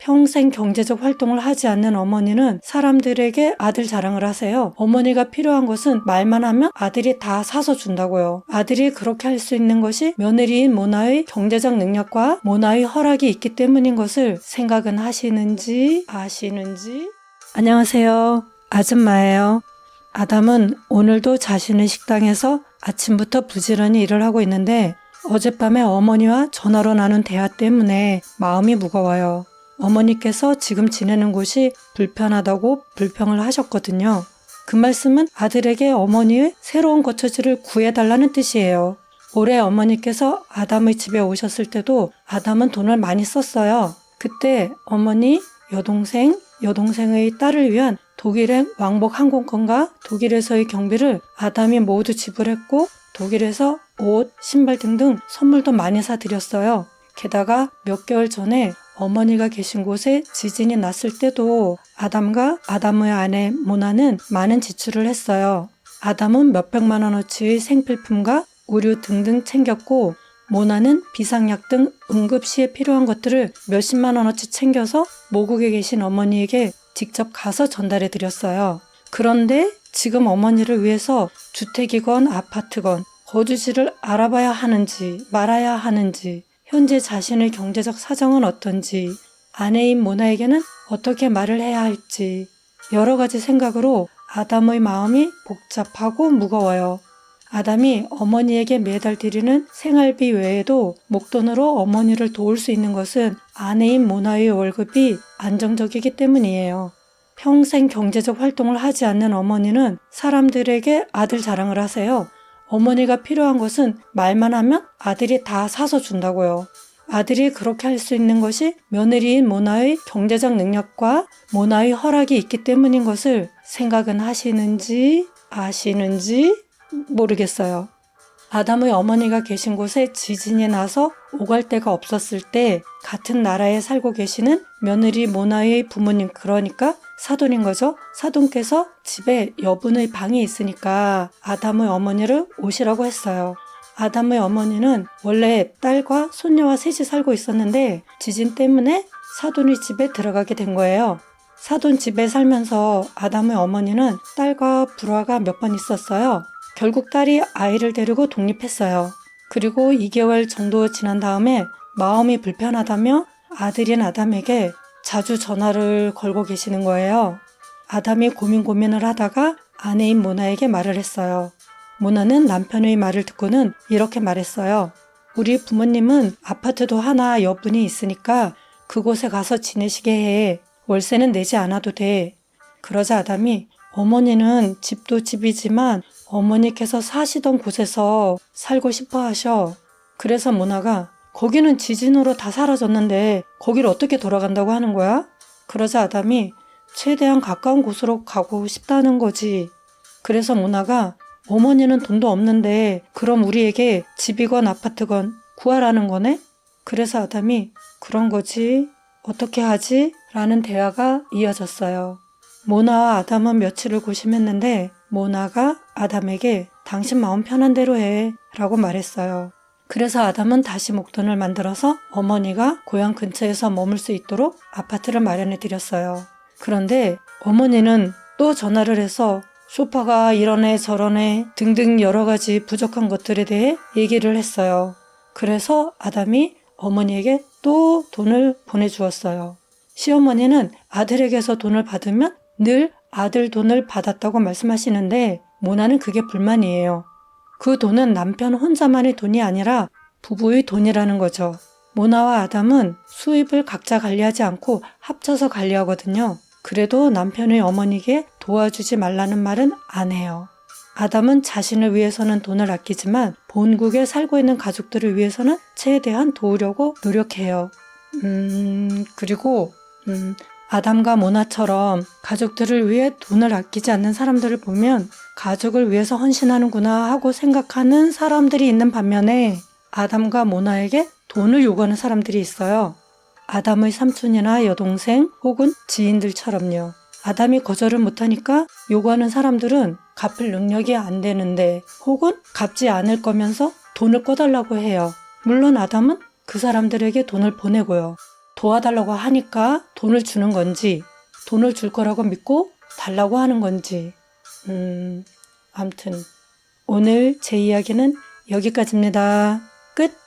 평생 경제적 활동을 하지 않는 어머니는 사람들에게 아들 자랑을 하세요. 어머니가 필요한 것은 말만 하면 아들이 다 사서 준다고요. 아들이 그렇게 할 수 있는 것이 며느리인 모나의 경제적 능력과 모나의 허락이 있기 때문인 것을 생각은 하시는지 아시는지? 안녕하세요. 아줌마예요. 아담은 오늘도 자신의 식당에서 아침부터 부지런히 일을 하고 있는데 어젯밤에 어머니와 전화로 나눈 대화 때문에 마음이 무거워요. 어머니께서 지금 지내는 곳이 불편하다고 불평을 하셨거든요. 그 말씀은 아들에게 어머니의 새로운 거처지를 구해달라는 뜻이에요. 올해 어머니께서 아담의 집에 오셨을 때도 아담은 돈을 많이 썼어요. 그때 어머니, 여동생의 딸을 위한 독일행 왕복 항공권과 독일에서의 경비를 아담이 모두 지불했고 독일에서 옷, 신발 등등 선물도 많이 사드렸어요. 게다가 몇 개월 전에 어머니가 계신 곳에 지진이 났을 때도 아담과 아담의 아내 모나는 많은 지출을 했어요. 아담은 몇백만 원어치의 생필품과 의류 등등 챙겼고 모나는 비상약 등 응급시에 필요한 것들을 몇십만 원어치 챙겨서 모국에 계신 어머니에게 직접 가서 전달해 드렸어요. 그런데 지금 어머니를 위해서 주택이건 아파트건 거주지를 알아봐야 하는지 말아야 하는지 현재 자신의 경제적 사정은 어떤지 아내인 모나에게는 어떻게 말을 해야 할지 여러 가지 생각으로 아담의 마음이 복잡하고 무거워요. 아담이 어머니에게 매달 드리는 생활비 외에도 목돈으로 어머니를 도울 수 있는 것은 아내인 모나의 월급이 안정적이기 때문이에요. 평생 경제적 활동을 하지 않는 어머니는 사람들에게 아들 자랑을 하세요. 어머니가 필요한 것은 말만 하면 아들이 다 사서 준다고요. 아들이 그렇게 할 수 있는 것이 며느리인 모나의 경제적 능력과 모나의 허락이 있기 때문인 것을 생각은 하시는지 아시는지 모르겠어요. 아담의 어머니가 계신 곳에 지진이 나서 오갈 데가 없었을 때 같은 나라에 살고 계시는 며느리 모나의 부모님, 그러니까 사돈인 거죠. 사돈께서 집에 여분의 방이 있으니까 아담의 어머니를 오시라고 했어요. 아담의 어머니는 원래 딸과 손녀와 셋이 살고 있었는데 지진 때문에 사돈의 집에 들어가게 된 거예요. 사돈 집에 살면서 아담의 어머니는 딸과 불화가 몇 번 있었어요. 결국 딸이 아이를 데리고 독립했어요. 그리고 2개월 정도 지난 다음에 마음이 불편하다며 아들인 아담에게 자주 전화를 걸고 계시는 거예요. 아담이 고민을 하다가 아내인 모나에게 말을 했어요. 모나는 남편의 말을 듣고는 이렇게 말했어요. 우리 부모님은 아파트도 하나 여분이 있으니까 그곳에 가서 지내시게 해. 월세는 내지 않아도 돼. 그러자 아담이 어머니는 집도 집이지만 어머니께서 사시던 곳에서 살고 싶어 하셔. 그래서 모나가 거기는 지진으로 다 사라졌는데 거기를 어떻게 돌아간다고 하는 거야? 그러자 아담이 최대한 가까운 곳으로 가고 싶다는 거지. 그래서 모나가 어머니는 돈도 없는데 그럼 우리에게 집이건 아파트건 구하라는 거네? 그래서 아담이 그런 거지. 어떻게 하지? 라는 대화가 이어졌어요. 모나와 아담은 며칠을 고심했는데 모나가 아담에게 당신 마음 편한 대로 해 라고 말했어요. 그래서 아담은 다시 목돈을 만들어서 어머니가 고향 근처에서 머물 수 있도록 아파트를 마련해 드렸어요. 그런데 어머니는 또 전화를 해서 소파가 이러네 저러네 등등 여러 가지 부족한 것들에 대해 얘기를 했어요. 그래서 아담이 어머니에게 또 돈을 보내주었어요. 시어머니는 아들에게서 돈을 받으면 늘 아들 돈을 받았다고 말씀하시는데 모나는 그게 불만이에요. 그 돈은 남편 혼자만의 돈이 아니라 부부의 돈이라는 거죠. 모나와 아담은 수입을 각자 관리하지 않고 합쳐서 관리하거든요. 그래도 남편의 어머니에게 도와주지 말라는 말은 안 해요. 아담은 자신을 위해서는 돈을 아끼지만 본국에 살고 있는 가족들을 위해서는 최대한 도우려고 노력해요. 그리고 아담과 모나처럼 가족들을 위해 돈을 아끼지 않는 사람들을 보면 가족을 위해서 헌신하는구나 하고 생각하는 사람들이 있는 반면에 아담과 모나에게 돈을 요구하는 사람들이 있어요. 아담의 삼촌이나 여동생 혹은 지인들처럼요. 아담이 거절을 못하니까 요구하는 사람들은 갚을 능력이 안 되는데 혹은 갚지 않을 거면서 돈을 꺼달라고 해요. 물론 아담은 그 사람들에게 돈을 보내고요. 도와달라고 하니까 돈을 주는 건지, 돈을 줄 거라고 믿고 달라고 하는 건지. 암튼 오늘 제 이야기는 여기까지입니다. 끝!